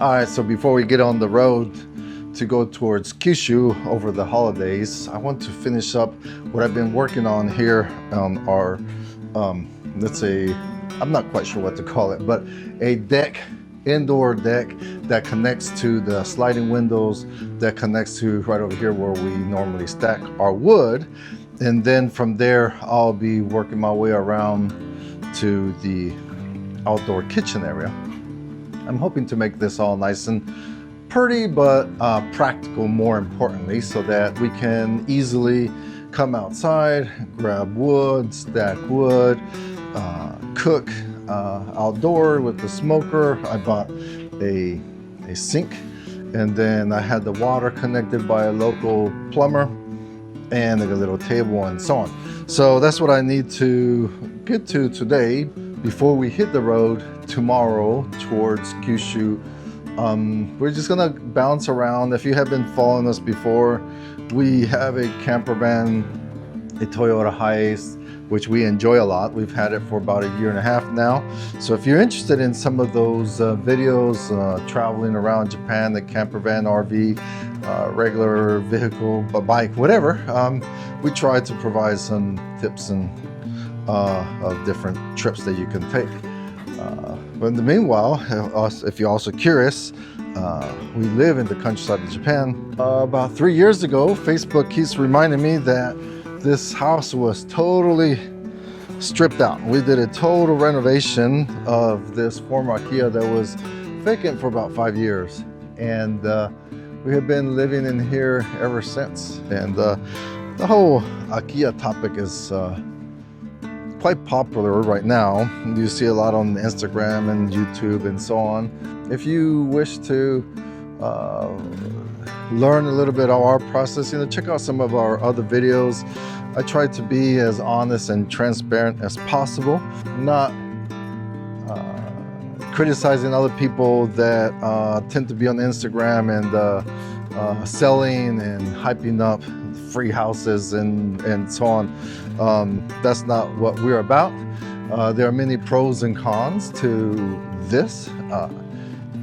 All right, so before we get on the road to go towards Kyushu over the holidays, I want to finish up what I've been working on here on our, let's say, I'm not quite sure what to call it, but a deck, indoor deck that connects to the sliding windows, that connects to right over here where we normally stack our wood. And then from there, I'll be working my way around to the outdoor kitchen area. I'm hoping to make this all nice and pretty, but practical more importantly, so that we can easily come outside, grab wood, stack wood, cook outdoor with the smoker. I bought a sink, and then I had the water connected by a local plumber, and a little table and so on. So that's what I need to get to today before we hit the road tomorrow towards Kyushu. We're just gonna bounce around. If you have been following us before, we have a camper van, a Toyota Hiace, which we enjoy a lot. We've had it for about 1.5 years now. So if you're interested in some of those videos, traveling around Japan, the camper van, RV, regular vehicle, bike, whatever, we try to provide some tips and of different trips that you can take. But in the meanwhile, if you're also curious, we live in the countryside of Japan. About 3 years ago, Facebook keeps reminding me that this house was totally stripped out. We did a total renovation of this former Akiya that was vacant for about 5 years. And we have been living in here ever since. And the whole Akiya topic is quite popular right now. You see a lot on Instagram and YouTube and so on. If you wish to learn a little bit of our process, check out some of our other videos. I try to be as honest and transparent as possible, not criticizing other people that tend to be on Instagram and selling and hyping up free houses and so on. That's not what we're about. There are many pros and cons to this.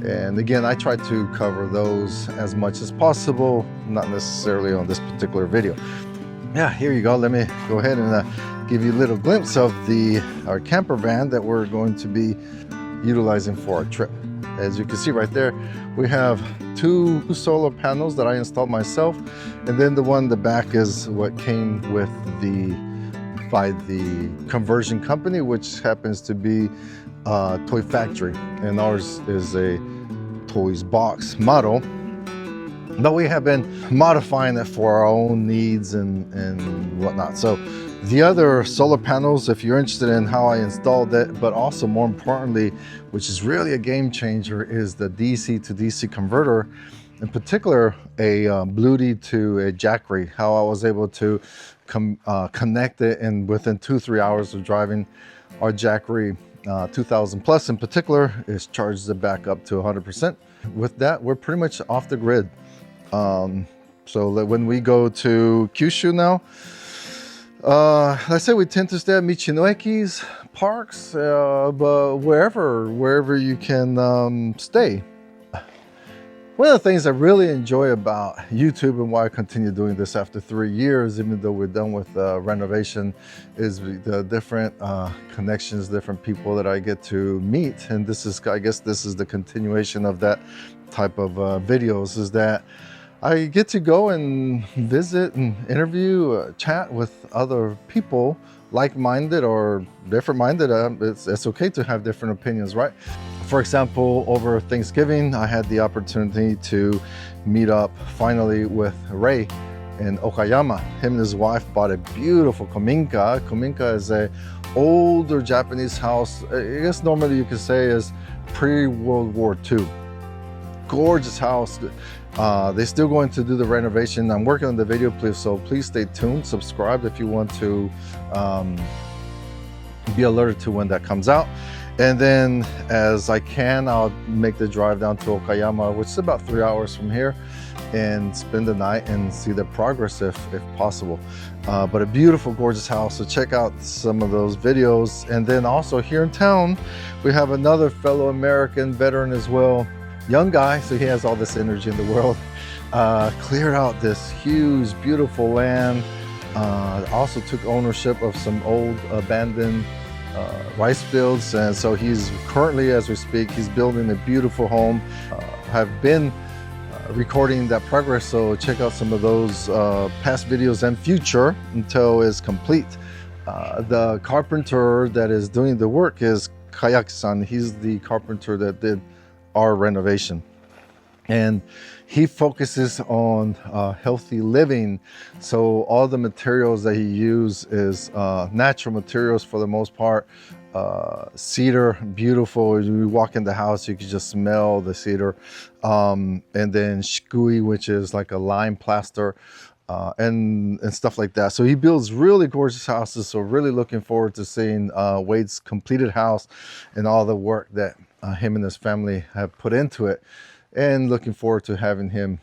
And again, I try to cover those as much as possible, not necessarily on this particular video. Yeah, here you go. Let me go ahead and give you a little glimpse of our camper van that we're going to be utilizing for our trip. As you can see right there, we have 2 solar panels that I installed myself, and then the one in the back is what came with by the conversion company, which happens to be Toy Factory, and ours is a Toys Box model. But we have been modifying it for our own needs and whatnot. So the other solar panels, if you're interested in how I installed it, but also more importantly, which is really a game changer, is the DC to DC converter. In particular, a Bluetooth to a Jackery, how I was able to connect it, and within 2-3 hours of driving, our Jackery 2000 plus in particular is charged it back up to 100%. With that, we're pretty much off the grid. So when we go to Kyushu now, let's say we tend to stay at Michinoekis, parks, but wherever you can stay. One of the things I really enjoy about YouTube and why I continue doing this after 3 years, even though we're done with renovation, is the different connections, different people that I get to meet. And this is, I guess this is the continuation of that type of videos, is that I get to go and visit and interview, chat with other people, like-minded or different-minded. It's okay to have different opinions, right? For example, over Thanksgiving, I had the opportunity to meet up finally with Ray in Okayama. Him and his wife bought a beautiful kominka. Kominka is a older Japanese house. I guess normally you could say is pre-World War II. Gorgeous house. They're still going to do the renovation. I'm working on the video, so please stay tuned. Subscribe if you want to be alerted to when that comes out. And then as I can, I'll make the drive down to Okayama, which is about 3 hours from here, and spend the night and see the progress if possible. But a beautiful, gorgeous house. So check out some of those videos. And then also here in town, we have another fellow American veteran as well, young guy, so he has all this energy in the world. Cleared out this huge, beautiful land. Also took ownership of some old abandoned rice fields, and so he's currently, as we speak, he's building a beautiful home. Have been recording that progress, so check out some of those past videos and future until it's complete. The carpenter that is doing the work is Kayaki-san. He's the carpenter that did our renovation, and he focuses on healthy living. So all the materials that he uses is natural materials for the most part. Cedar, beautiful. As you walk in the house, you can just smell the cedar. And then shikui, which is like a lime plaster, and stuff like that. So he builds really gorgeous houses. So really looking forward to seeing Wade's completed house and all the work that him and his family have put into it. And looking forward to having him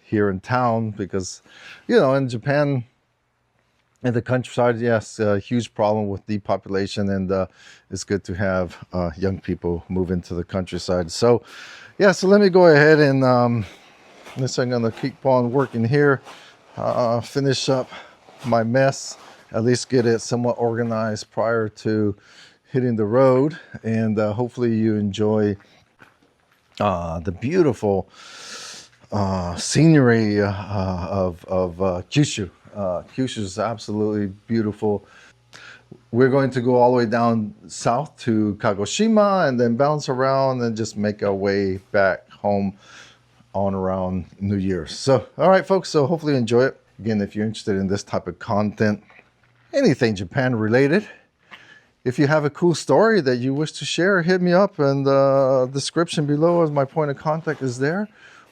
here in town, because, you know, in Japan, in the countryside, yes, a huge problem with depopulation, and it's good to have young people move into the countryside. So, yeah, so let me go ahead and this I'm gonna keep on working here, finish up my mess, at least get it somewhat organized prior to hitting the road, and hopefully you enjoy the beautiful scenery of Kyushu. Kyushu is absolutely beautiful. We're going to go all the way down south to Kagoshima and then bounce around and just make our way back home on around New Year's. So, all right, folks, so hopefully you enjoy it. Again, if you're interested in this type of content, anything Japan related, if you have a cool story that you wish to share, hit me up, and the description below as my point of contact is there.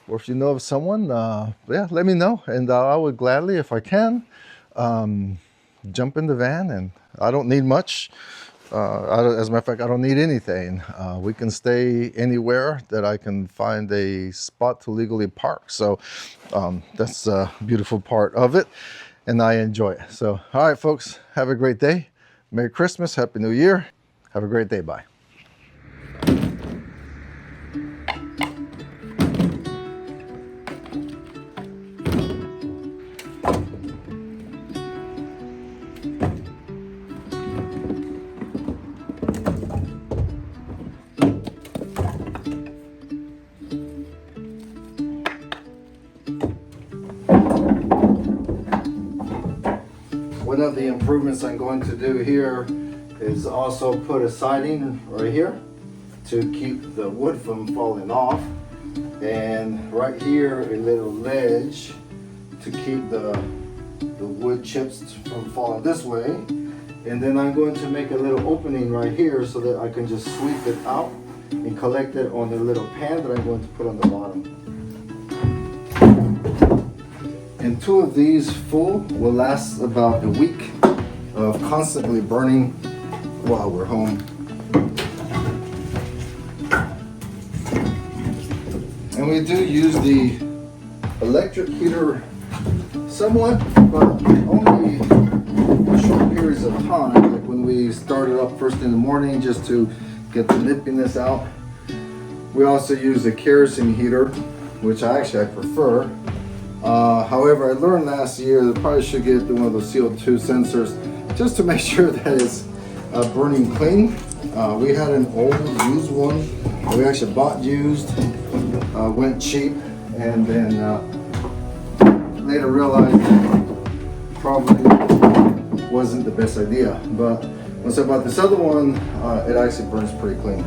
Or if you know of someone, yeah, let me know, and I would gladly, if I can, jump in the van. And I don't need much. As a matter of fact, I don't need anything. We can stay anywhere that I can find a spot to legally park. So that's a beautiful part of it, and I enjoy it. So, all right, folks, have a great day. Merry Christmas, Happy New Year. Have a great day. Bye. One of the improvements I'm going to do here is also put a siding right here to keep the wood from falling off, and right here a little ledge to keep the wood chips from falling this way. And then I'm going to make a little opening right here so that I can just sweep it out and collect it on the little pan that I'm going to put on the bottom. And two of these full will last about a week of constantly burning while we're home. And we do use the electric heater somewhat, but only short periods of time, like when we started up first in the morning just to get the nippiness out. We also use a kerosene heater, which I prefer. However, I learned last year that I probably should get one of those CO2 sensors just to make sure that it's burning clean. We had an old used one. We actually bought used, went cheap, and then later realized that probably wasn't the best idea. But once I bought this other one, it actually burns pretty clean.